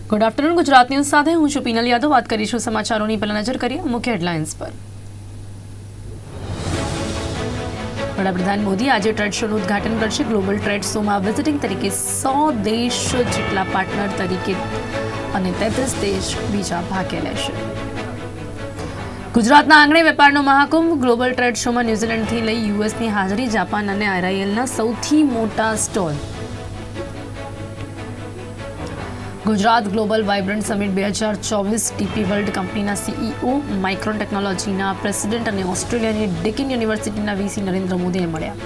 Good afternoon Gujarat news સાથે હું છું પીનલ યાદવ. વાત કરીશું સમાચારોની. પહેલા નજર કરીએ મુખ્ય હેડલાઇન્સ પર. વડાપ્રધાન મોદી આજે ટ્રેડ શોનું ઉદ્ઘાટન કરશે. ગ્લોબલ ટ્રેડ શોમાં વિઝિટિંગ તરીકે 100 દેશ જેટલા પાર્ટનર તરીકે અને 33 દેશ બીજા ભાગે લેશે. ગુજરાતના આંગણે વેપારનો મહાકુંભ. ગ્લોબલ ટ્રેડ શોમાં ન્યૂઝીલેન્ડથી લઈ યુએસની હાજરી. જાપાન અને આરઆઈએલના સૌથી મોટા stall. Gujarat global vibrant summit 2024 D P world કંપનીના સીઈઓ, માઇક્રોન ટેકનોલોજીના પ્રેસિડેન્ટ અને ઓસ્ટ્રેલિયાની ડેકન યુનિવર્સિટીના વીસી નરેન્દ્ર મોદીને મળ્યા.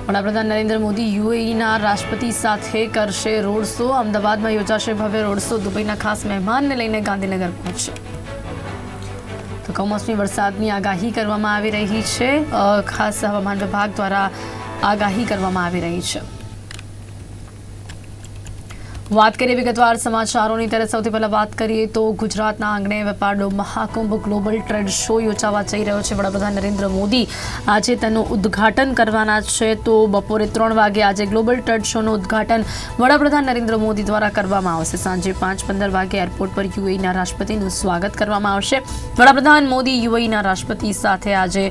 વડાપ્રધાન નરેન્દ્ર મોદી યુએઈના રાષ્ટ્રપતિ સાથે કરશે રોડ શો. અમદાવાદમાં યોજાશે ભવ્ય રોડ શો. દુબઈના ખાસ મહેમાનને લઈને ગાંધીનગર પહોંચશે. તો કમોસમી વરસાદની આગાહી કરવામાં આવી રહી છે. ખાસ હવામાન વિભાગ દ્વારા આગાહી કરવામાં આવી રહી છે. વાત કરીએ વિગતવાર સમાચારોની. ત્યારે સૌથી પહેલા વાત કરીએ તો ગુજરાતના આંગણે વેપારનો મહાકુંભ ગ્લોબલ ટ્રેડ શો યોજાવા જઈ રહ્યો છે. વડાપ્રધાન નરેન્દ્ર મોદી આજે તેનું ઉદ્ઘાટન કરવાના છે. તો બપોરે 3 વાગે આજે ગ્લોબલ ટ્રેડ શોનું ઉદ્ઘાટન વડાપ્રધાન નરેન્દ્ર મોદી દ્વારા કરવામાં આવશે. સાંજે 5:15 વાગે એરપોર્ટ પર યુએઈના રાષ્ટ્રપતિનું સ્વાગત કરવામાં આવશે. વડાપ્રધાન મોદી યુએઈના રાષ્ટ્રપતિ સાથે આજે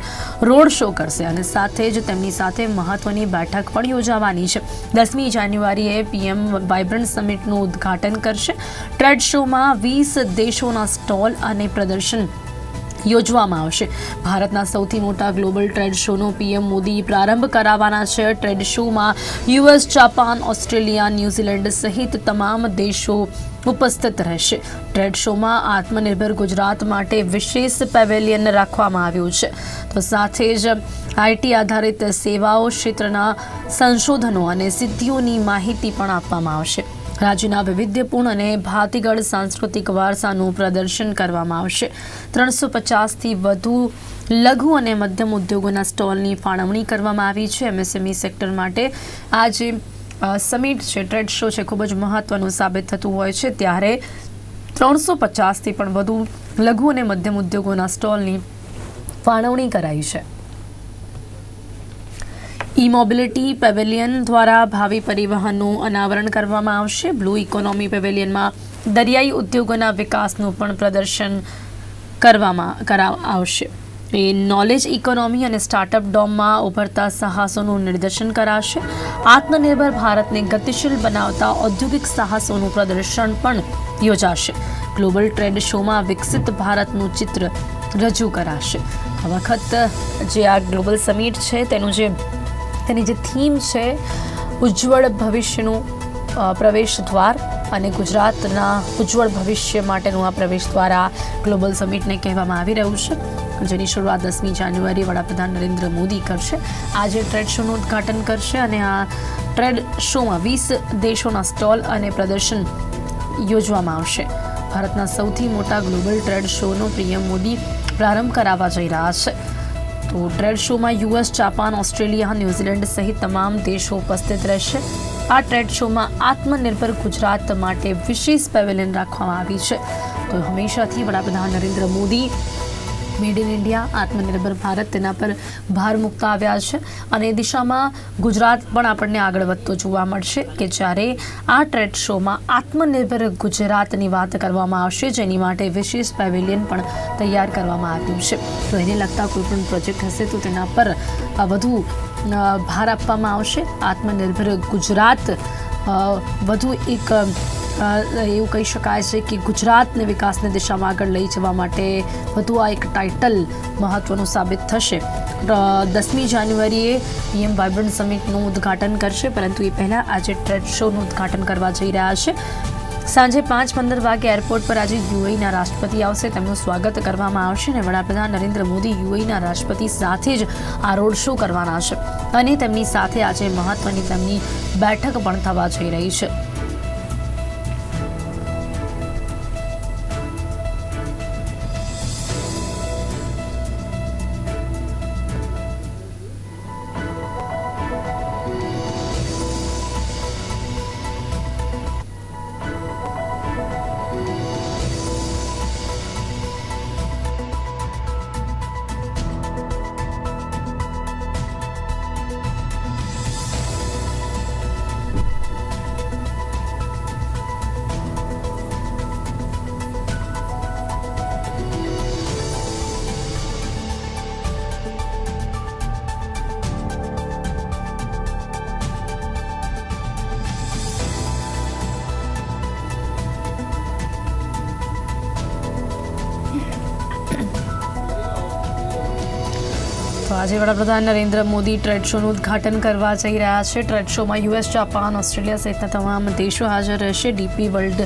રોડ શો કરશે અને સાથે જ તેમની સાથે મહત્વની બેઠક પણ યોજાવાની છે. 10મી જાન્યુઆરીએ પીએમ વાઇબ્રન્ટ સમિટનું ઉદ્ઘાટન કરશે. ટ્રેડ શોમાં 20 દેશોના સ્ટોલ અને પ્રદર્શન યોજવામાં આવશે. ભારતના સૌથી મોટા ગ્લોબલ ટ્રેડ શોનો પીએમ મોદી પ્રારંભ કરાવવાના છે. ટ્રેડ શોમાં યુએસ, જાપાન, ઓસ્ટ્રેલિયા, ન્યૂઝીલેન્ડ સહિત તમામ દેશો ઉપસ્થિત રહેશે. ટ્રેડ શોમાં આત્મનિર્ભર ગુજરાત માટે વિશેષ પેવેલિયન રાખવામાં આવ્યું છે. તો સાથે જ આઈટી આધારિત સેવાઓ ક્ષેત્રના સંશોધનો અને સિદ્ધિઓની માહિતી પણ આપવામાં આવશે. રાજ્યના વૈવિધ્યપૂર્ણ અને ભાતીગળ સાંસ્કૃતિક વારસાનું પ્રદર્શન કરવામાં આવશે. 350થી વધુ લઘુ અને મધ્યમ ઉદ્યોગોના સ્ટોલની ફાળવણી કરવામાં આવી છે. એમએસએમઈ સેક્ટર માટે આ જે સમિટ છે, ટ્રેડ શો છે, ખૂબ જ મહત્વનું સાબિત થતું હોય છે. ત્યારે 350થી પણ વધુ લઘુ અને મધ્યમ ઉદ્યોગોના સ્ટોલની ફાળવણી કરાઈ છે. ઈ મોબિલિટી પેવેલિયન દ્વારા ભાવિ પરિવહનનું અનાવરણ કરવામાં આવશે. બ્લુ ઇકોનોમી પેવેલિયનમાં દરિયાઈ ઉદ્યોગોના વિકાસનું પણ પ્રદર્શન કરવામાં આવશે. એ નોલેજ ઇકોનોમી અને સ્ટાર્ટઅપ ડોમમાં ઉભરતા સાહસોનું નિદર્શન કરાશે. આત્મનિર્ભર ભારતને ગતિશીલ બનાવતા ઔદ્યોગિક સાહસોનું પ્રદર્શન પણ યોજાશે. ગ્લોબલ ટ્રેડ શોમાં વિકસિત ભારતનું ચિત્ર રજૂ કરાશે. આ વખત જે આ ગ્લોબલ સમિટ છે તેની જે થીમ છે ઉજ્જવળ ભવિષ્યનું પ્રવેશ દ્વાર અને ગુજરાતના ઉજ્જવળ ભવિષ્ય માટેનું આ પ્રવેશ દ્વાર આ ગ્લોબલ સમિટને કહેવામાં આવી રહ્યું છે, જેની શરૂઆત 10મી જાન્યુઆરી વડાપ્રધાન નરેન્દ્ર મોદી કરશે. આજે ટ્રેડ શોનું ઉદ્ઘાટન કરશે અને આ ટ્રેડ શોમાં 20 દેશોના સ્ટોલ અને પ્રદર્શન યોજવામાં આવશે. ભારતના સૌથી મોટા ગ્લોબલ ટ્રેડ શોનો પીએમ મોદી પ્રારંભ કરાવવા જઈ રહ્યા છે. તો ટ્રેડ શોમાં યુએસ, જાપાન, ઓસ્ટ્રેલિયા, ન્યૂઝીલેન્ડ સહિત તમામ દેશો ઉપસ્થિત રહેશે. આ ટ્રેડ શોમાં આત્મનિર્ભર ગુજરાત માટે વિશેષ પેવેલિયન રાખવામાં આવી છે. તો હંમેશાથી વડાપ્રધાન Narendra Modi made in India, આત્મનિર્ભર ભારત, તેના પર ભાર મૂકતા આવ્યા છે અને એ દિશામાં ગુજરાત પણ આપણને આગળ વધતો જોવા મળશે કે જ્યારે આ ટ્રેડ શોમાં આત્મનિર્ભર ગુજરાતની વાત કરવામાં આવશે, જેની માટે વિશેષ પેવેલિયન પણ તૈયાર કરવામાં આવ્યું છે. તો એને લગતા કોઈ પણ પ્રોજેક્ટ હશે તો તેના પર વધુ ભાર આપવામાં આવશે. આત્મનિર્ભર ગુજરાત વધુ એક એવું કહી શકાય છે કે ગુજરાતને વિકાસની દિશામાં આગળ લઈ જવા માટે વધુ આ એક ટાઇટલ મહત્વનું સાબિત થશે. 10મી જાન્યુઆરીએ પીએમ વાઇબ્રન્ટ સમિટનું ઉદ્ઘાટન કરશે, પરંતુ એ પહેલાં આજે ટ્રેડ શોનું ઉદ્ઘાટન કરવા જઈ રહ્યા છે. સાંજે 5:15 વાગે એરપોર્ટ પર આજે યુએઈના રાષ્ટ્રપતિ આવશે. તેમનું સ્વાગત કરવામાં આવશે અને વડાપ્રધાન નરેન્દ્ર મોદી યુએઈના રાષ્ટ્રપતિ સાથે જ આ રોડ શો કરવાના છે અને તેમની સાથે આજે મહત્વની તેમની બેઠક પણ થવા જઈ રહી છે. આજે વડાપ્રધાન નરેન્દ્ર મોદી ટ્રેડ શોનું ઉદ્ઘાટન કરવા જઈ રહ્યા છે। ટ્રેડ શોમાં યુએસ, જાપાન, ઓસ્ટ્રેલિયા સહિતના તમામ દેશો હાજર રહેશે। ડીપી વર્લ્ડ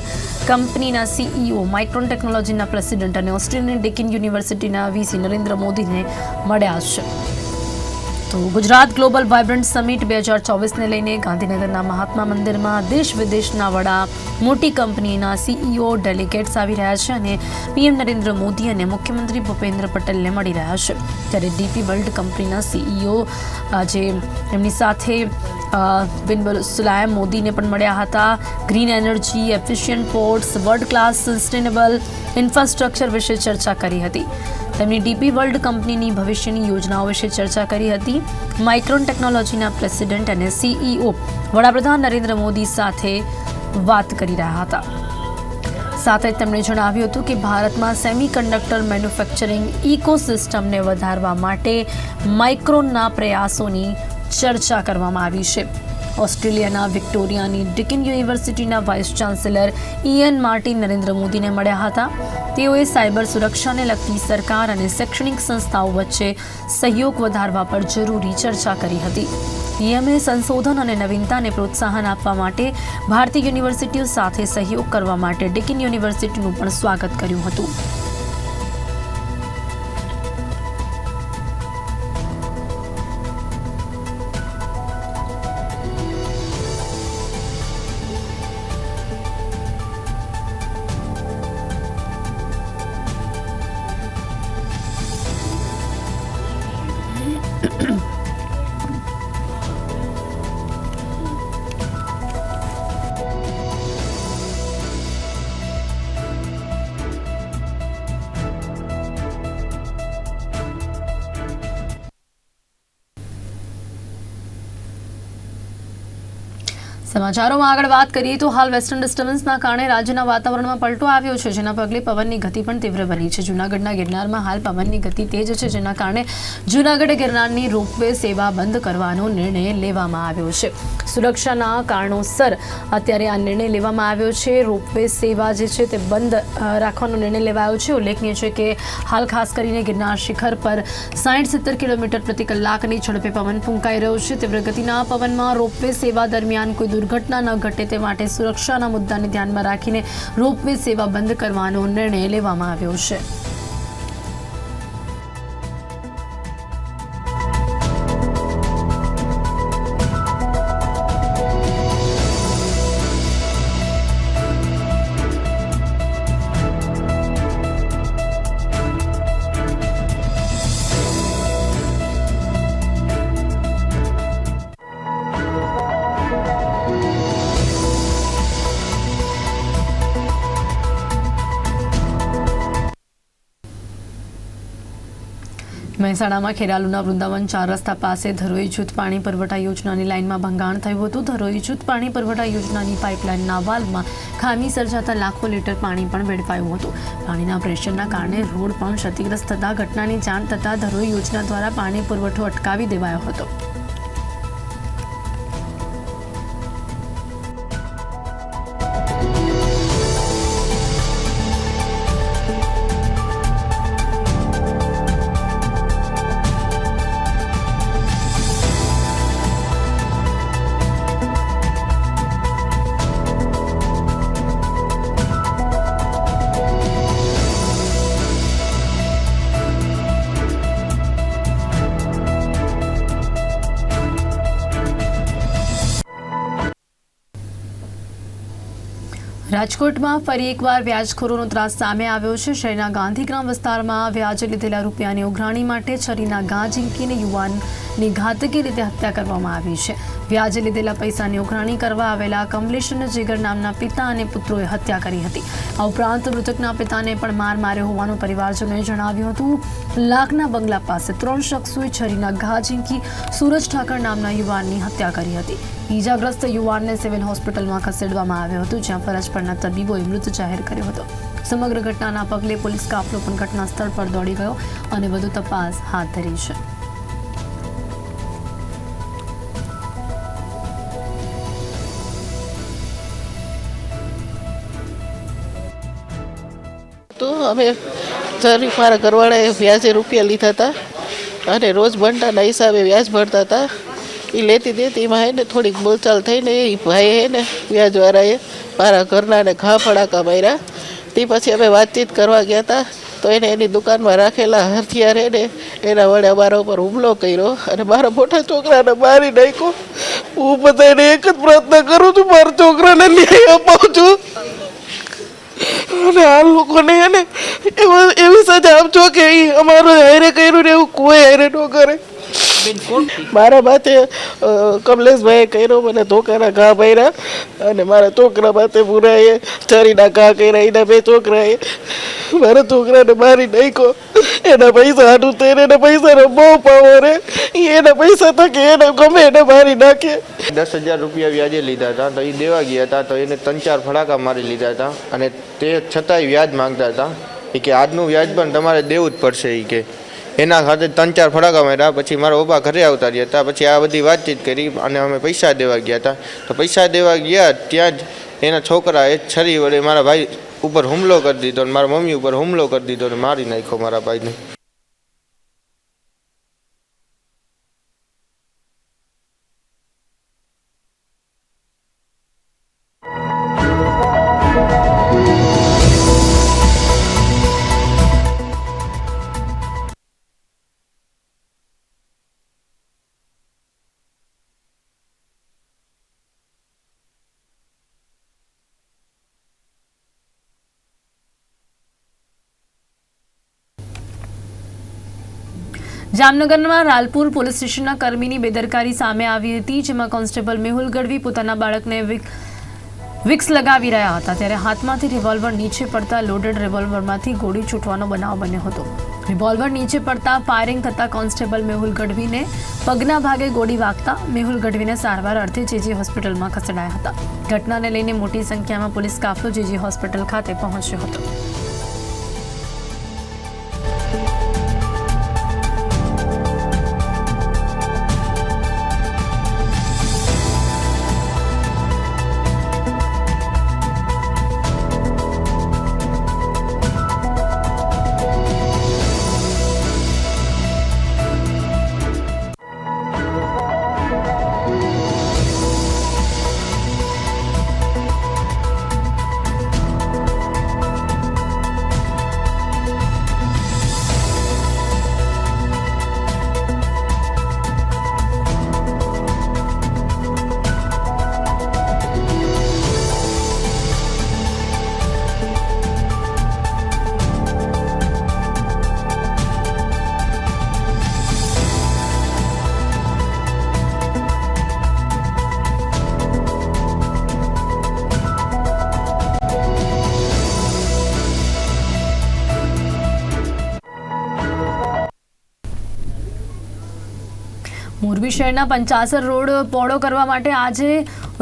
કંપનીના સીઈઓ, માઇક્રોન ટેકનોલોજીના પ્રેસિડેન્ટ અને ઓસ્ટ્રેલિયન ડેકન યુનિવર્સિટીના વીસી નરેન્દ્ર મોદીને મળ્યા છે। તો ગુજરાત ગ્લોબલ વાઇબ્રન્ટ સમિટ 2024ને લઈને ગાંધીનગરના મહાત્મા મંદિરમાં દેશ વિદેશના વડા, મોટી કંપનીના સીઈઓ, ડેલિગેટ્સ આવી રહ્યા છે અને પીએમ નરેન્દ્ર મોદી અને મુખ્યમંત્રી ભૂપેન્દ્ર પટેલને મળી રહ્યા છે। ત્યારે ડીપી વર્લ્ડ કંપનીના સીઈઓ આજે એમની સાથે બિન સુલાયમ મોદીને પણ મળ્યા હતા। Green energy, efficient ports, world class sustainable infrastructure વિશે ચર્ચા કરી હતી। તેમની ડીપી વર્લ્ડ કંપનીની ભવિષ્યની યોજનાઓ વિશે ચર્ચા કરી હતી। માઇક્રોન ટેકનોલોજીના પ્રેસિડેન્ટ અને સીઈઓ વડાપ્રધાન નરેન્દ્ર મોદી સાથે વાત કરી રહ્યા હતા। સાથે તેમણે જણાવ્યું હતું કે ભારતમાં સેમિકન્ડક્ટર મેન્યુફેક્ચરિંગ ઇકોસિસ્ટમને વધારવા માટે માઇક્રોનના પ્રયાસોની ચર્ચા કરવામાં આવી છે। ઓસ્ટ્રેલિયાના વિક્ટોરિયાની ડેકન યુનિવર્સિટીના વાઇસ ચાન્સેલર ઇયન માર્ટિન નરેન્દ્ર મોદીને મળ્યા હતા। તેઓએ સાયબર સુરક્ષાને લગતી સરકાર અને શૈક્ષણિક સંસ્થાઓ વચ્ચે સહયોગ વધારવા પર જરૂરી ચર્ચા કરી હતી। પીએમએ સંશોધન અને નવીનતાને પ્રોત્સાહન આપવા માટે ભારતીય યુનિવર્સિટીઓ સાથે સહયોગ કરવા માટે ડેકન યુનિવર્સિટીનું પણ સ્વાગત કર્યું હતું। સમાચારોમાં આગળ વાત કરીએ તો હાલ વેસ્ટર્ન ડિસ્ટર્બન્સના કારણે રાજ્યના વાતાવરણમાં પલટો આવ્યો છે, જેના પગલે પવનની ગતિ પણ તીવ્ર બની છે। જૂનાગઢના ગિરનારમાં હાલ પવનની ગતિ તેજ છે, જેના કારણે જૂનાગઢ ગિરનારની રોપવે સેવા બંધ કરવાનો નિર્ણય લેવામાં આવ્યો છે। સુરક્ષાના કારણોસર અત્યારે આ નિર્ણય લેવામાં આવ્યો છે। રોપવે સેવા જે છે તે બંધ રાખવાનો નિર્ણય લેવાયો છે। ઉલ્લેખનીય છે કે હાલ ખાસ કરીને ગિરનાર શિખર પર 60-70 કિલોમીટર પ્રતિ કલાકની ઝડપે પવન ફૂંકાઈ રહ્યો છે। તીવ્ર ગતિના પવનમાં રોપવે સેવા દરમિયાન કોઈ દુર્ઘટના ન ઘટે તે માટે સુરક્ષાના મુદ્દાને ધ્યાનમાં રાખીને રોપવે સેવા બંધ કરવાનો નિર્ણય લેવામાં આવ્યો છે। મહેસાણામાં ખેરાલુના વૃંદાવન 4 રસ્તા પાસે ધરોઈ જૂથ પાણી પુરવઠા યોજનાની લાઇનમાં ભંગાણ થયું હતું। ધરોઈ જૂથ પાણી પુરવઠા યોજનાની પાઇપલાઇનના વાલ્વમાં ખામી સર્જાતા લાખો લીટર પાણી પણ વેડફાયું હતું। પાણીના પ્રેશરના કારણે રોડ પણ ક્ષતિગ્રસ્ત થતા ઘટનાની જાણ થતાં ધરોઈ યોજના દ્વારા પાણી પુરવઠો અટકાવી દેવાયો હતો। રાજકોટમાં ફરી એકવાર વ્યાજખોરોનો ત્રાસ સામે આવ્યો છે। શહેરના ગાંધીગ્રામ વિસ્તારમાં વ્યાજે લીધેલા રૂપિયાની ઉઘરાણી માટે છરીના ઘા ઝીંકીને યુવાનની ઘાતકી રીતે હત્યા કરવામાં આવી છે। વ્યાજે લીધેલા પૈસાની ઉઘરાણી કરવા આવેલા કમલેશ અને જીગર નામના પિતા અને પુત્રોએ હત્યા કરી હતી। આ ઉપરાંત મૃતકના પિતાને પણ માર માર્યો હોવાનું પરિવારજનોએ જણાવ્યું હતું। લાખના બંગલા પાસે 3 શખ્સોએ છરીના ઘા ઝીંકી સૂરજ ઠાકર નામના યુવાનની હત્યા કરી હતી। ઈજાગ્રસ્ત યુવાનને સિવિલ હોસ્પિટલમાં ખસેડવામાં આવ્યો હતો, જ્યાં ફરજ પરના તબીબોએ મૃત જાહેર કર્યો હતો। સમગ્ર ઘટનાના પગલે પોલીસ કાફલો પણ ઘટના સ્થળ પર દોડી ગયો અને વધુ તપાસ હાથ ધરી છે। તો અમે મારા ઘરવાળાએ વ્યાજે રૂપિયા લીધા હતા અને રોજ ભંટાના હિસાબે વ્યાજ ભરતા હતા. એ લેતી દેતી એમાં હે ને થોડીક બોલચાલ થઈને એ ભાઈ હે ને વ્યાજવાળાએ મારા ઘરનાને ઘા ફડાકા માર્યા. તે પછી અમે વાતચીત કરવા ગયા હતા તો એને એની દુકાનમાં રાખેલા હથિયાર હે ને એના વડે અમારા ઉપર હુમલો કર્યો અને મારા મોટા છોકરાને મારી નાખ્યો. હું બધાને એક જ પ્રયત્ન કરું છું, મારા છોકરાને ન્યાય અપાવું છું અને આ લોકોને હે ને એવી સજા આપજો કે અમારું હારે કર્યું ને એવું કોઈ હારે ન કરે. મારા માથે કમલેશભાઈએ કર્યો, મને ધોકાના ઘા ભર્યા અને મારા છોકરા માથે પૂરાએ ચરીના ઘા કર્યા. એના 2 છોકરાએ મારા છોકરાને મારી નાખ્યો. એના પૈસા હાટું થઈને એના પૈસાનો બહુ પાવર એના પૈસા થકે એને ગમે એને મારી નાખે. 10,000 રૂપિયા વ્યાજે લીધા હતા તો એ દેવા ગયા હતા તો એને 3-4 ફડાકા મારી લીધા હતા અને તે છતાંય વ્યાજ માંગતા હતા. એ કે આજનું વ્યાજ પણ તમારે દેવું જ પડશે. એ કે એના ખાતે 3-4 ફડાકા માર્યા. પછી મારા પપ્પા ઘરે આવતા રહ્યા હતા. પછી આ બધી વાતચીત કરી અને અમે પૈસા દેવા ગયા હતા. તો પૈસા દેવા ગયા ત્યાં જ એના છોકરાએ છરી વડે મારા ભાઈ ઉપર હુમલો કરી દીધો અને મારા મમ્મી ઉપર હુમલો કરી દીધો અને મારી નાખ્યો મારા ભાઈને. જામનગરમાં રાલપુર પોલીસ સ્ટેશનના કર્મીની બેદરકારી સામે આવી હતી, જેમાં કોન્સ્ટેબલ મેહુલ ગઢવી પોતાના બાળકને વિક્સ લગાવી રહ્યા હતા ત્યારે હાથમાંથી રિવોલ્વર નીચે પડતા લોડેડ રિવોલ્વરમાંથી ગોળી છૂટવાનો બનાવ બન્યો હતો. રિવોલ્વર નીચે પડતા ફાયરિંગ થતા કોન્સ્ટેબલ મેહુલ ગઢવીને પગના ભાગે ગોળી વાગતા મેહુલ ગઢવીને સારવાર અર્થે જેજી હોસ્પિટલમાં ખસેડાયા હતા. ઘટનાને લઈને મોટી સંખ્યામાં પોલીસ કાફલો જેજી હોસ્પિટલ ખાતે પહોંચ્યો હતો. મોરબી શહેરના પંચાસર રોડ પહોળો કરવા માટે આજે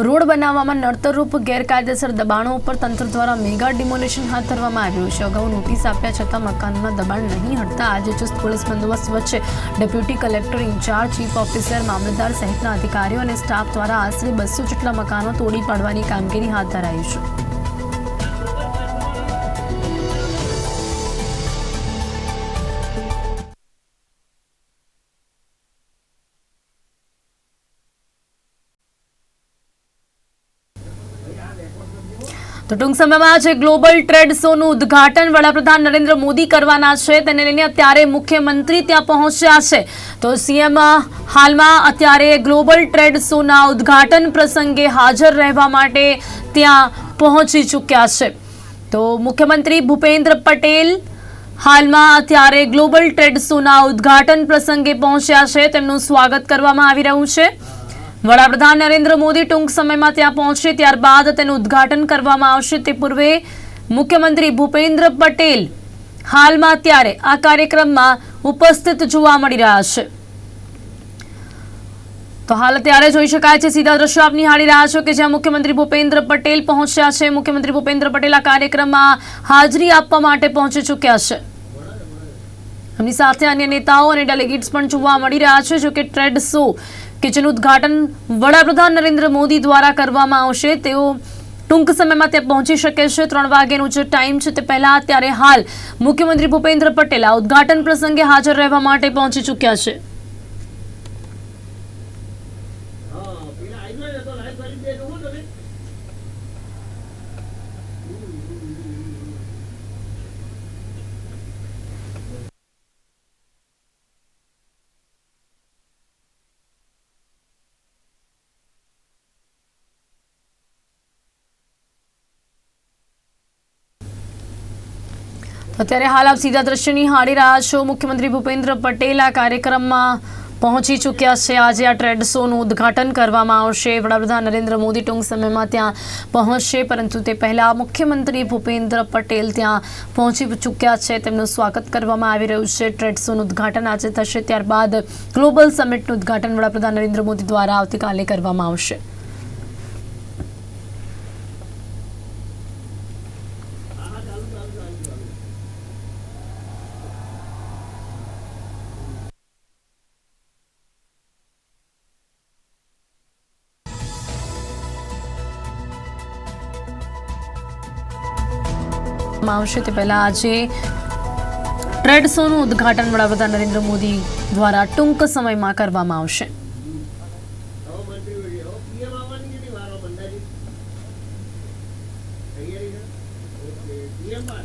રોડ બનાવવામાં નડતરરૂપ ગેરકાયદેસર દબાણો ઉપર તંત્ર દ્વારા મેગા ડિમોલિશન હાથ ધરવામાં આવ્યું છે. અગાઉ નોટિસ આપ્યા છતાં મકાનોના દબાણ નહીં હટતા આજે ચુસ્ત પોલીસ બંદોબસ્ત વચ્ચે deputy collector incharge, chief officer, મામલતદાર સહિતના અધિકારીઓ અને સ્ટાફ દ્વારા આશરે 200 જેટલા મકાનો તોડી પાડવાની કામગીરી હાથ ધરાઈ છે. તો ટૂંક સમયમાં આજે ગ્લોબલ ટ્રેડ શોનું ઉદ્ઘાટન વડાપ્રધાન નરેન્દ્ર મોદી કરવાના છે. તેને લઈને અત્યારે મુખ્યમંત્રી ત્યાં પહોંચ્યા છે. તો સીએમ હાલમાં અત્યારે ગ્લોબલ ટ્રેડ શોના ઉદ્ઘાટન પ્રસંગે હાજર રહેવા માટે ત્યાં પહોંચી ચૂક્યા છે. તો મુખ્યમંત્રી ભૂપેન્દ્ર પટેલ હાલમાં અત્યારે ગ્લોબલ ટ્રેડ શોના ઉદ્ઘાટન પ્રસંગે પહોંચ્યા છે. તેમનું સ્વાગત કરવામાં આવી રહ્યું છે. વડાપ્રધાન નરેન્દ્ર મોદી ટૂંક સમયમાં ત્યાં પહોંચશે, ત્યારબાદ તેનું ઉદ્ઘાટન કરવામાં આવશે. તે પૂર્વે મુખ્યમંત્રી ભૂપેન્દ્ર પટેલ હાલમાં અત્યારે આ કાર્યક્રમમાં ઉપસ્થિત જોવા મળી રહ્યા છે. તો હાલ અત્યારે જોઈ શકાય છે, સીધા દ્રશ્યો આપ નિહાળી રહ્યા છો કે જ્યાં મુખ્યમંત્રી ભૂપેન્દ્ર પટેલ પહોંચ્યા છે. મુખ્યમંત્રી ભૂપેન્દ્ર પટેલ આ કાર્યક્રમમાં હાજરી આપવા માટે પહોંચી ચૂક્યા છે. એમની સાથે અન્ય નેતાઓ અને ડેલિગેટ્સ પણ જોવા મળી રહ્યા છે. જો કે ટ્રેડ શો કે જેનું ઉદ્ઘાટન વડાપ્રધાન નરેન્દ્ર મોદી દ્વારા કરવામાં આવશે તેઓ ટૂંક સમયમાં ત્યાં પહોંચી શકે છે. 3 વાગ્યાનો જે ટાઈમ છે તે પહેલા ત્યારે હાલ મુખ્યમંત્રી ભૂપેન્દ્ર પટેલ આ ઉદ્ઘાટન પ્રસંગે હાજર રહેવા માટે પહોંચી ચૂક્યા છે. અત્યારે હાલ આપ સીધા દ્રશ્ય નિહાળી રહ્યા છો. મુખ્યમંત્રી ભૂપેન્દ્ર પટેલ આ કાર્યક્રમમાં પહોંચી ચૂક્યા છે. આજે આ ટ્રેડ શોનું ઉદ્ઘાટન કરવામાં આવશે. વડાપ્રધાન નરેન્દ્ર મોદી ટૂંક સમયમાં ત્યાં પહોંચશે, પરંતુ તે પહેલાં મુખ્યમંત્રી ભૂપેન્દ્ર પટેલ ત્યાં પહોંચી ચૂક્યા છે. તેમનું સ્વાગત કરવામાં આવી રહ્યું છે. ટ્રેડ શોનું ઉદ્ઘાટન આજે થશે, ત્યારબાદ ગ્લોબલ સમિટનું ઉદ્ઘાટન વડાપ્રધાન નરેન્દ્ર મોદી દ્વારા આવતીકાલે કરવામાં આવશે. આવશે તે પહેલા આજે ટ્રેડ શોનું ઉદ્ઘાટન વડાપ્રધાન નરેન્દ્ર મોદી દ્વારા ટૂંક સમયમાં કરવામાં આવશે.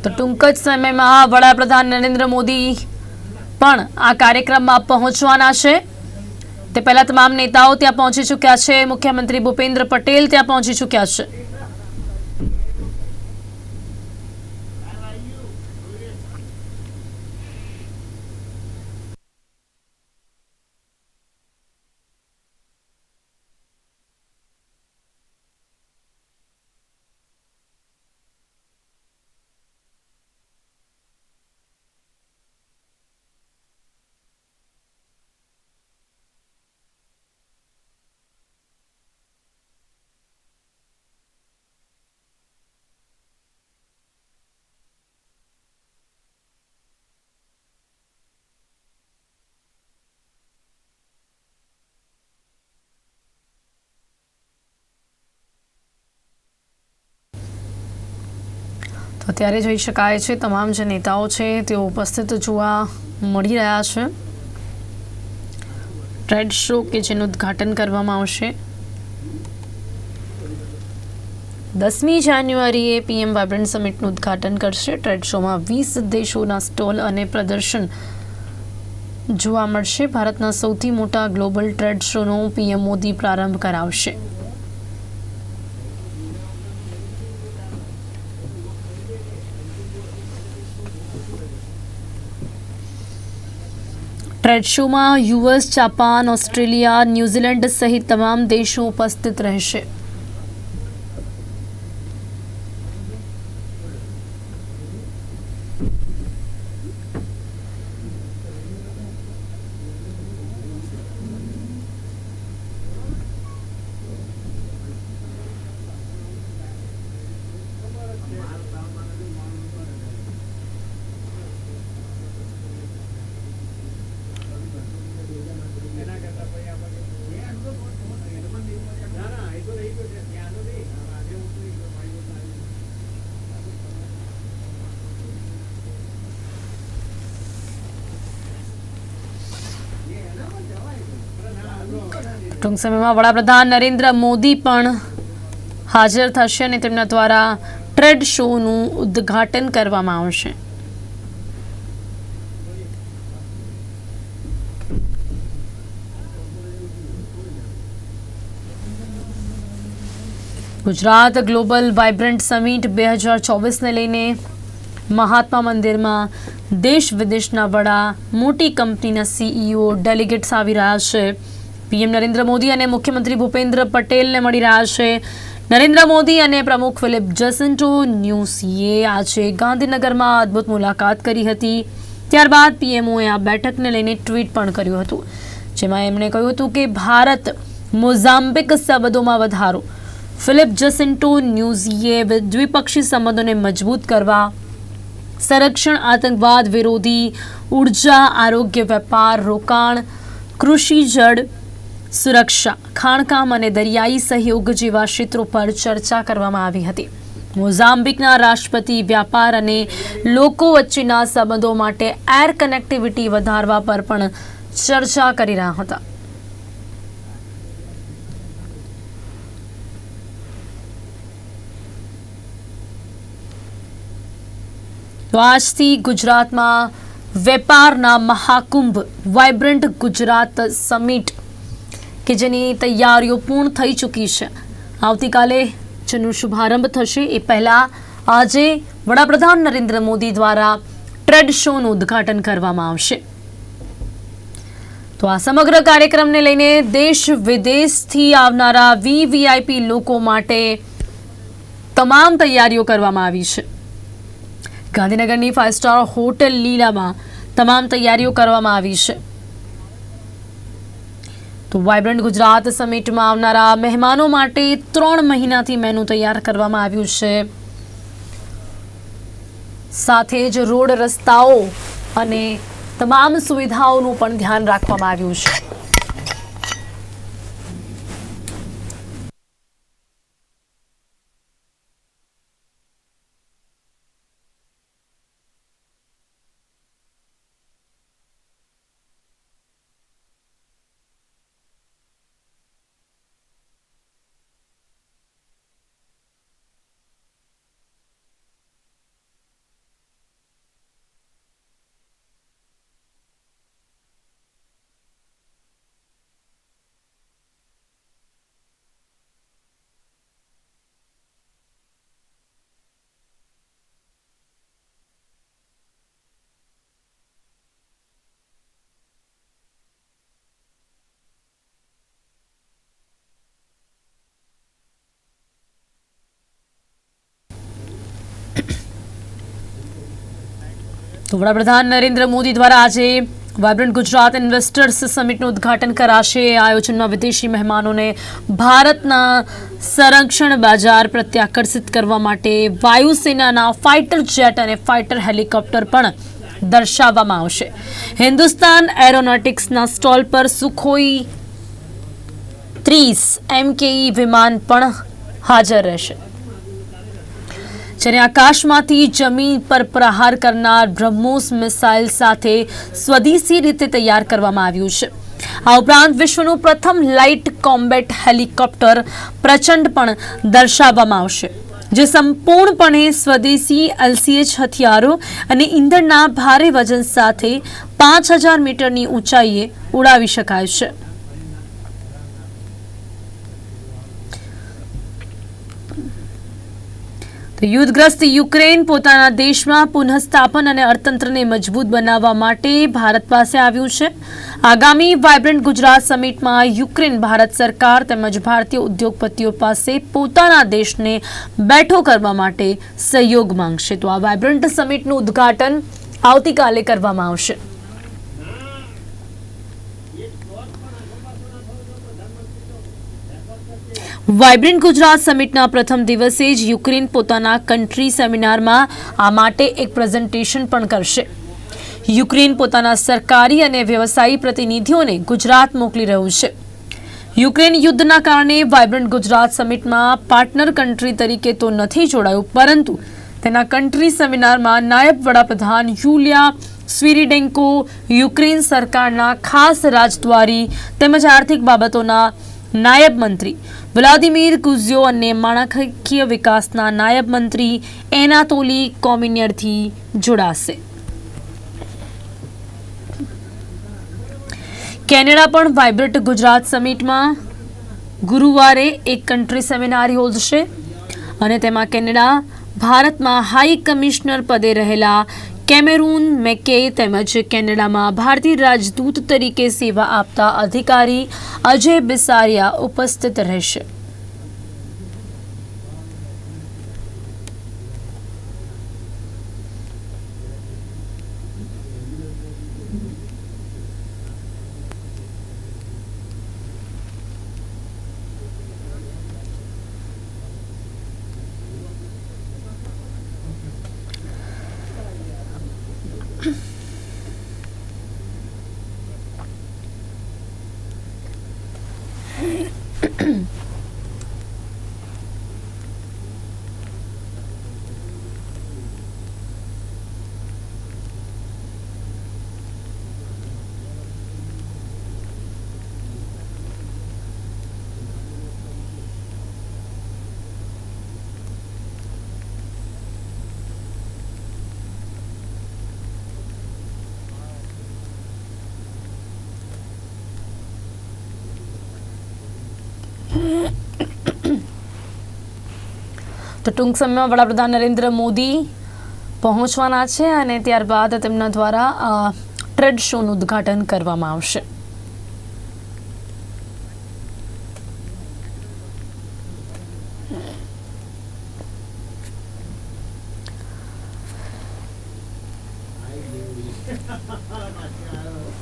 તો ટૂંક જ સમયમાં વડાપ્રધાન નરેન્દ્ર મોદી પણ આ કાર્યક્રમમાં પહોંચવાના છે. તે પહેલા તમામ નેતાઓ ત્યાં પહોંચી ચૂક્યા છે. મુખ્યમંત્રી ભૂપેન્દ્ર પટેલ ત્યાં પહોંચી ચૂક્યા છે. અત્યારે જોઈ શકાય છે તમામ જે નેતાઓ છે તેઓ ઉપસ્થિત જોવા મળી રહ્યા છે. ટ્રેડ શો કે જેનું ઉદ્ઘાટન કરવામાં આવશે 10મી જાન્યુઆરીએ પીએમ વાઇબ્રન્ટ સમિટનું ઉદ્ઘાટન કરશે. ટ્રેડ શોમાં 20 દેશોના સ્ટોલ અને પ્રદર્શન જોવા મળશે. ભારતના સૌથી મોટા ગ્લોબલ ટ્રેડ શોનો પીએમ મોદી પ્રારંભ કરાવશે. ટ્રેડ શોમાં યુએસ, જાપાન, ઓસ્ટ્રેલિયા, ન્યૂઝીલેન્ડ સહિત તમામ દેશો ઉપસ્થિત રહેશે. ટૂંક સમયમાં વડાપ્રધાન નરેન્દ્ર મોદી પણ હાજર થશે અને તેમના દ્વારા ટ્રેડ શોનું ઉદ્ઘાટન કરવામાં આવશે. ગુજરાત ગ્લોબલ વાઇબ્રન્ટ સમિટ 2024ને લઈને મહાત્મા મંદિરમાં દેશ વિદેશના વડા, મોટી કંપનીના સીઈઓ, ડેલિગેટ્સ આવી રહ્યા છે. પીએમ નરેન્દ્ર મોદી અને મુખ્યમંત્રી ભૂપેન્દ્ર પટેલને મળી રહ્યા છે. નરેન્દ્ર મોદી અને પ્રમુખ ફિલિપ જસિન્ટો ન્યુસીએ આજે ગાંધીનગરમાં અદ્ભુત મુલાકાત કરી હતી. ત્યારબાદ પીએમઓએ આ બેઠકને લઈને ટ્વીટ પણ કર્યું હતું, જેમાં એમણે કહ્યું હતું કે ભારત મોઝામ્બિક સંબંધોમાં વધારો. ફિલિપ જસિન્ટો ન્યુસીએ દ્વિપક્ષી સંબંધોને મજબૂત કરવા, સંરક્ષણ, આતંકવાદ વિરોધી, ઉર્જા, આરોગ્ય, વેપાર, રોકાણ, કૃષિ, જળ સુરક્ષા, ખાણકામ અને દરિયાઈ સહયોગ જેવા ક્ષેત્રો પર ચર્ચા કરવામાં આવી હતી. મોઝામ્બિકના રાષ્ટ્રપતિ વ્યાપાર અને લોકો વચ્ચેના સંબંધો માટે એર કનેક્ટિવિટી વધારવા પર પણ ચર્ચા કરી રહ્યા હતા. તો આજથી ગુજરાતમાં વેપારના મહાકુંભ વાઇબ્રન્ટ ગુજરાત સમિટ કે જેની તૈયારીઓ પૂર્ણ થઈ ચૂકી છે. આવતીકાલે જેનો શુભારંભ થશે એ પહેલા આજે વડાપ્રધાન નરેન્દ્ર મોદી દ્વારા ટ્રેડ શોનું ઉદ્ઘાટન કરવામાં આવશે. તો આ સમગ્ર કાર્યક્રમને લઈને દેશ વિદેશથી આવનારા વીવીઆઈપી લોકો માટે તમામ તૈયારીઓ કરવામાં આવી છે. ગાંધીનગરની 5 સ્ટાર હોટેલ લીલામાં તમામ તૈયારીઓ કરવામાં આવી છે. તો વાઇબ્રન્ટ ગુજરાત સમિટમાં આવનારા મહેમાનો માટે 3 મહિનાથી મેનુ તૈયાર કરવામાં આવ્યું છે. સાથે જ રોડ રસ્તાઓ અને તમામ સુવિધાઓનું પણ ધ્યાન રાખવામાં આવ્યું છે. તો વડાપ્રધાન નરેન્દ્ર મોદી દ્વારા આજે વાઇબ્રન્ટ ગુજરાત ઇન્વેસ્ટર્સ સમિટનું ઉદ્ઘાટન કરાશે. આ આયોજનમાં વિદેશી મહેમાનોને ભારતના સંરક્ષણ બજાર પ્રત્યે આકર્ષિત કરવા માટે વાયુસેનાના ફાઇટર જેટ અને ફાઇટર હેલિકોપ્ટર પણ દર્શાવવામાં આવશે. હિન્દુસ્તાન એરોનોટિક્સના સ્ટોલ પર સુખોઈ 30 MKE વિમાન પણ હાજર રહેશે. જેને આકાશમાંથી જમીન પર પ્રહાર કરનાર બ્રહ્મોસ મિસાઇલ સાથે સ્વદેશી રીતે તૈયાર કરવામાં આવ્યું છે. આ ઉપરાંત વિશ્વનું પ્રથમ લાઇટ કોમ્બેટ હેલિકોપ્ટર પ્રચંડ પણ દર્શાવવામાં આવશે, જે સંપૂર્ણપણે સ્વદેશી LCH હથિયારો અને ઈંધણના ભારે વજન સાથે 5000 મીટરની ઊંચાઈએ ઉડાવી શકાય છે. યુદ્ધગ્રસ્ત યુક્રેન પોતાના દેશમાં પુનઃસ્થાપન અને અર્થતંત્રને મજબૂત બનાવવા માટે ભારત પાસે આવ્યું છે. આગામી વાઇબ્રન્ટ ગુજરાત સમિટમાં યુક્રેન ભારત સરકાર તેમજ ભારતીય ઉદ્યોગપતિઓ પાસે પોતાના દેશને બેઠો કરવા માટે સહયોગ માંગશે. તો આ વાઇબ્રન્ટ સમિટનું ઉદ્ઘાટન આવતીકાલે કરવામાં આવશે. વાઇબ્રન્ટ ગુજરાત સમિટના પ્રથમ દિવસે જ યુક્રેન પોતાના કન્ટ્રી સેમિનારમાં આ માટે એક પ્રેઝન્ટેશન પણ કરશે. યુક્રેન પોતાના સરકારી અને વ્યવસાયી પ્રતિનિધિઓને ગુજરાત મોકલી રહ્યું છે. યુક્રેન યુદ્ધના કારણે વાઇબ્રન્ટ ગુજરાત સમિટમાં પાર્ટનર કન્ટ્રી તરીકે તો નથી જોડાયું, પરંતુ તેના કન્ટ્રી સેમિનારમાં નાયબ વડાપ્રધાન યુલિયા સ્વિરીડેન્કો, યુક્રેન સરકારના ખાસ રાજદ્વારી તેમજ આર્થિક બાબતોના નાયબ મંત્રી વ્લાદિમીર કુઝ્યો અને માળખાકીય વિકાસના નાયબ મંત્રી એનાતોલી કોમિન્યરથી જોડાશે. કેનેડા પણ વાઇબ્રન્ટ ગુજરાત સમિટમાં ગુરુવારે એક કન્ટ્રી સેમિનાર યોજશે અને તેમાં કેનેડા ભારતમાં હાઈ કમિશનર પદે રહેલા કેમેરૂન મેકે તેમજ કેનેડામાં ભારતીય રાજદૂત તરીકે સેવા આપતા અધિકારી અજય બિસારિયા ઉપસ્થિત રહેશે. તો ટૂંક સમયમાં વડાપ્રધાન નરેન્દ્ર મોદી પહોંચવાના છે અને ત્યારબાદ તેમના દ્વારા ટ્રેડ શોનું ઉદ્ઘાટન કરવામાં આવશે.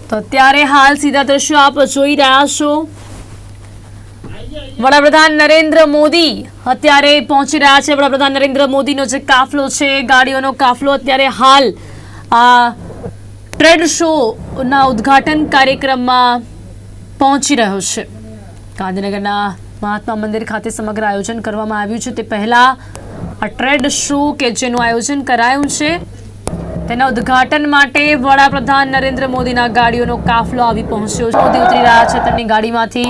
તો અત્યારે હાલ સીધા દ્રશ્યો આપ જોઈ રહ્યા છો. વડાપ્રધાન નરેન્દ્ર મોદી અત્યારે પહોંચી રહ્યા છે. વડાપ્રધાન નરેન્દ્ર મોદીનો જે કાફલો છે, ગાડીઓનો કાફલો અત્યારે હાલ આ ટ્રેડ શોના ઉદ્ઘાટન કાર્યક્રમમાં પહોંચી રહ્યો છે. ગાંધીનગરના મહાત્મા મંદિર ખાતે સમગ્ર આયોજન કરવામાં આવ્યું છે. તે પહેલા આ ટ્રેડ શો કે જેનું આયોજન કરાયું છે તેના ઉદ્ઘાટન માટે વડાપ્રધાન નરેન્દ્ર મોદીના ગાડીઓનો કાફલો આવી પહોંચ્યો છે. મોદી ઉતરી રહ્યા છે તેમની ગાડીમાંથી.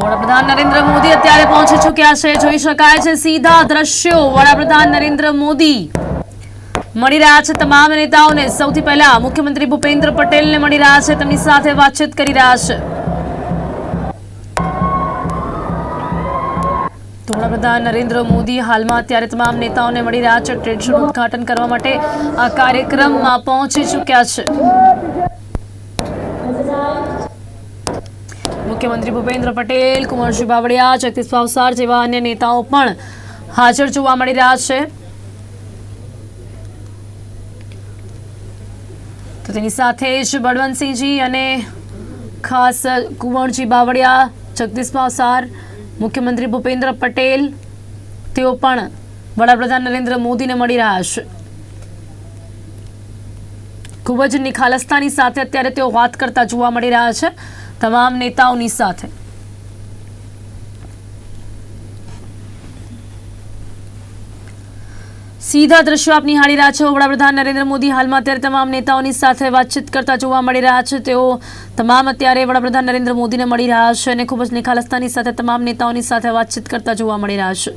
વડાપ્રધાન નરેન્દ્ર મોદી અત્યારે પહોંચી ચૂક્યા છે. જોઈ શકાય છે સીધા દ્રશ્યો. વડાપ્રધાન નરેન્દ્ર મોદી મળી રહ્યા છે તમામ નેતાઓને. સૌથી પહેલા મુખ્યમંત્રી ભૂપેન્દ્ર પટેલને મળી રહ્યા છે, તેમની સાથે વાતચીત કરી રહ્યા છે. તો વડાપ્રધાન નરેન્દ્ર મોદી હાલમાં અત્યારે તમામ નેતાઓને મળી રહ્યા છે. ટ્રેડ શોનું ઉદ્ઘાટન કરવા માટે આ કાર્યક્રમમાં પહોંચી ચૂક્યા છે. મુખ્યમંત્રી ભૂપેન્દ્ર પટેલ, કુંવરજી બાવળિયા, જગદીશ ભાવસાર જેવા અન્ય નેતાઓ પણ હાજર જોવા મળી રહ્યા છે. તો તેની સાથે જ બળવંતસિંહજી અને ખાસ કુંવરજી બાવળિયા, જગદીશ ભાવસાર, મુખ્યમંત્રી ભૂપેન્દ્ર પટેલ તેઓ પણ વડાપ્રધાન નરેન્દ્ર મોદીને મળી રહ્યા છે. ખૂબ જ નિખાલસતાની સાથે અત્યારે તેઓ વાત કરતા જોવા મળી રહ્યા છે તમામ નેતાઓની સાથે. સીધા દ્રશ્યો આપ નિહાળી રહ્યા છો. વડાપ્રધાન નરેન્દ્ર મોદી હાલમાં અત્યારે તમામ નેતાઓની સાથે વાતચીત કરતા જોવા મળી રહ્યા છે. તેઓ તમામ અત્યારે વડાપ્રધાન નરેન્દ્ર મોદીને મળી રહ્યા છે અને ખૂબ જ નિખાલસતાની સાથે તમામ નેતાઓની સાથે વાતચીત કરતા જોવા મળી રહ્યા છે.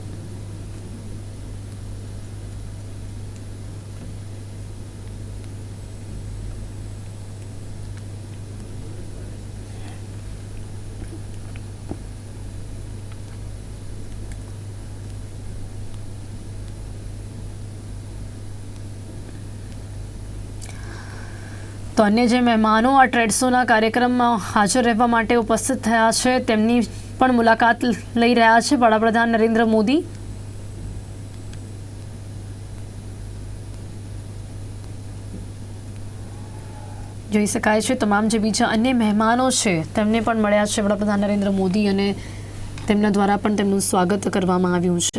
તો અન્ય જે મહેમાનો આ ટ્રેડ શોના કાર્યક્રમમાં હાજર રહેવા માટે ઉપસ્થિત થયા છે તેમની પણ મુલાકાત લઈ રહ્યા છે વડાપ્રધાન નરેન્દ્ર મોદી. જોઈ શકાય છે તમામ જે બીજા અન્ય મહેમાનો છે તેમને પણ મળ્યા છે વડાપ્રધાન નરેન્દ્ર મોદી અને તેમના દ્વારા પણ તેમનું સ્વાગત કરવામાં આવ્યું છે.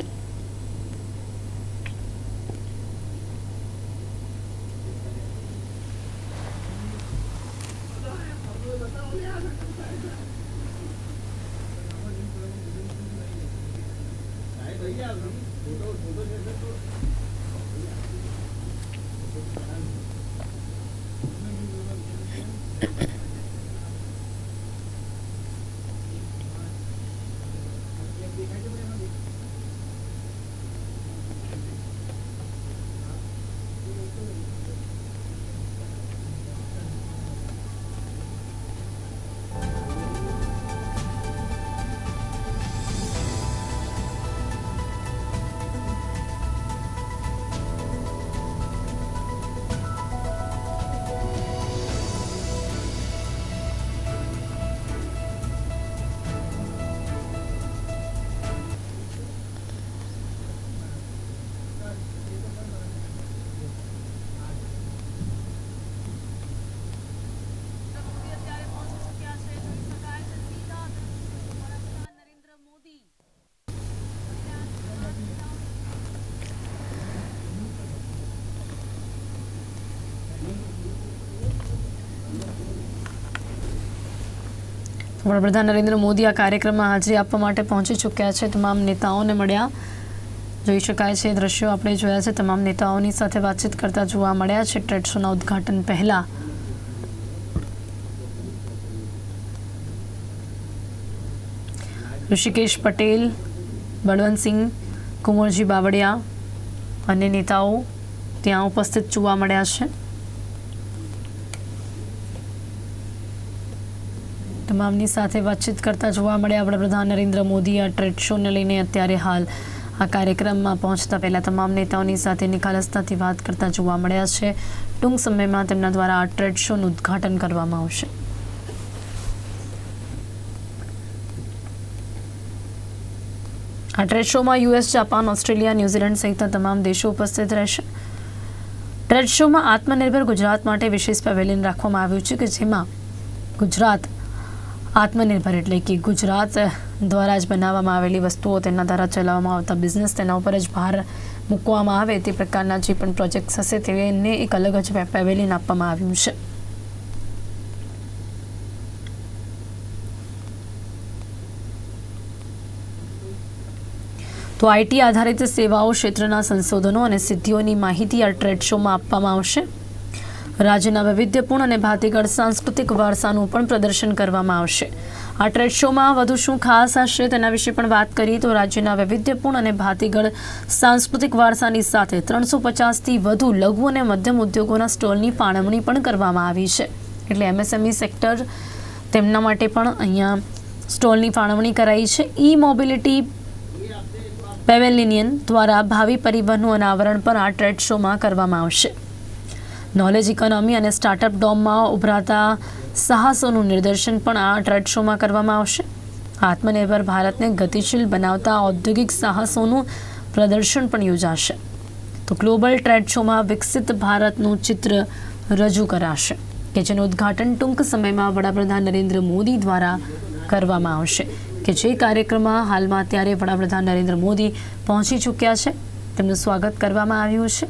વડાપ્રધાન નરેન્દ્ર મોદી આ કાર્યક્રમમાં હાજરી આપવા માટે પહોંચી ચૂક્યા છે. તમામ નેતાઓને મળ્યા. જોઈ શકાય છે દ્રશ્યો આપણે જોયા છે. તમામ નેતાઓની સાથે વાતચીત કરતા જોવા મળ્યા છે ટ્રેડ શોના ઉદ્ઘાટન પહેલા. ઋષિકેશ પટેલ, બળવંતસિંહ, કુંવરજી બાવળિયા અન્ય નેતાઓ ત્યાં ઉપસ્થિત જોવા મળ્યા છે. તો તમામની સાથે વાતચીત કરતા જોવા મળ્યા વડાપ્રધાન નરેન્દ્ર મોદી આ ટ્રેડ શોને લઈને અત્યારે હાલ આ કાર્યક્રમમાં પહોંચતા પહેલા તમામ નેતાઓની સાથે નિખાલસતાથી વાત કરતા જોવા મળ્યા છે. ટૂંક સમયમાં તેમના દ્વારા આ ટ્રેડ શોનું ઉદ્ઘાટન કરવામાં આવશે. આ ટ્રેડ શોમાં યુએસ, જાપાન, ઓસ્ટ્રેલિયા, ન્યૂઝીલેન્ડ સહિતના તમામ દેશો ઉપસ્થિત રહેશે. ટ્રેડ શોમાં આત્મનિર્ભર ગુજરાત માટે વિશેષ પેવેલિયન રાખવામાં આવ્યું છે કે જેમાં ગુજરાત આત્મનિર્ભર એટલે કે ગુજરાત દ્વારા જ બનાવવામાં આવેલી વસ્તુઓ, તેના દ્વારા ચલાવવામાં આવતા બિઝનેસ, તેના ઉપર જ ભાર મૂકવામાં આવે તે પ્રકારના જે પણ પ્રોજેક્ટ્સ હશે તેને એક અલગ જ પેવેલિયન આપવામાં આવ્યું છે. તો આઈટી આધારિત સેવાઓ ક્ષેત્રના સંશોધનો અને સિદ્ધિઓની માહિતી આ ટ્રેડ શોમાં આપવામાં આવશે. રાજ્યના વૈવિધ્યપૂર્ણ અને ભાતીગળ સાંસ્કૃતિક વારસાનું પણ પ્રદર્શન કરવામાં આવશે. આ ટ્રેડ શોમાં વધુ શું ખાસ હશે તેના વિશે પણ વાત કરીએ તો રાજ્યના વૈવિધ્યપૂર્ણ અને ભાતીગળ સાંસ્કૃતિક વારસાની સાથે 350થી વધુ લઘુ અને મધ્યમ ઉદ્યોગોના સ્ટોલની ફાળવણી પણ કરવામાં આવી છે. એટલે એમએસએમઈ સેક્ટર તેમના માટે પણ અહીંયા સ્ટોલની ફાળવણી કરાઈ છે. ઈ મોબિલિટી પેવેલિયન દ્વારા ભાવિ પરિવહનનું અનાવરણ પણ આ ટ્રેડ શોમાં કરવામાં આવશે. નોલેજ ઇકોનોમી અને સ્ટાર્ટઅપ ડોમમાં ઉભરાતા સાહસોનું નિદર્શન પણ આ ટ્રેડ શોમાં કરવામાં આવશે. આત્મનિર્ભર ભારતને ગતિશીલ બનાવતા ઔદ્યોગિક સાહસોનું પ્રદર્શન પણ યોજાશે. તો ગ્લોબલ ટ્રેડ શોમાં વિકસિત ભારતનું ચિત્ર રજૂ કરાશે કે જેનું ઉદ્ઘાટન ટૂંક સમયમાં વડાપ્રધાન નરેન્દ્ર મોદી દ્વારા કરવામાં આવશે. કે જે કાર્યક્રમમાં હાલમાં અત્યારે વડાપ્રધાન નરેન્દ્ર મોદી પહોંચી ચૂક્યા છે. તેમનું સ્વાગત કરવામાં આવ્યું છે.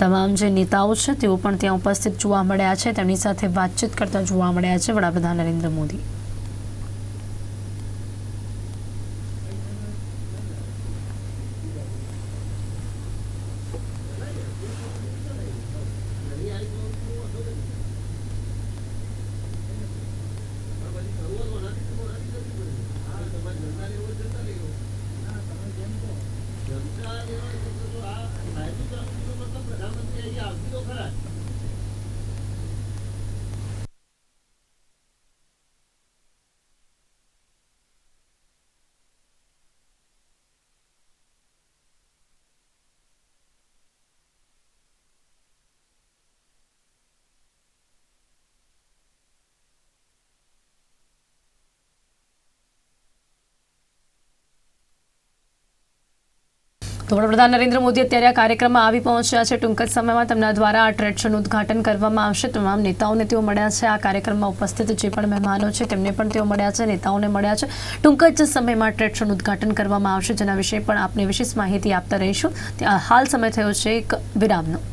તમામ જે નેતાઓ છે તેઓ પણ ત્યાં ઉપસ્થિત જોવા મળ્યા છે. તેમની સાથે વાતચીત કરતા જોવા મળ્યા છે વડાપ્રધાન નરેન્દ્ર મોદી. તો વડાપ્રધાન નરેન્દ્ર મોદી અત્યારે આ કાર્યક્રમમાં આવી પહોંચ્યા છે. ટૂંક જ સમયમાં તેમના દ્વારા આ ટ્રેડ શોનું ઉદ્ઘાટન કરવામાં આવશે. તમામ નેતાઓને તેઓ મળ્યા છે. આ કાર્યક્રમમાં ઉપસ્થિત જે પણ મહેમાનો છે તેમને પણ તેઓ મળ્યા છે, નેતાઓને મળ્યા છે. ટૂંક જ સમયમાં ટ્રેડ શોનું ઉદ્ઘાટન કરવામાં આવશે, જેના વિશે પણ આપને વિશેષ માહિતી આપતા રહીશું. હાલ સમય થયો છે એક વિરામનો.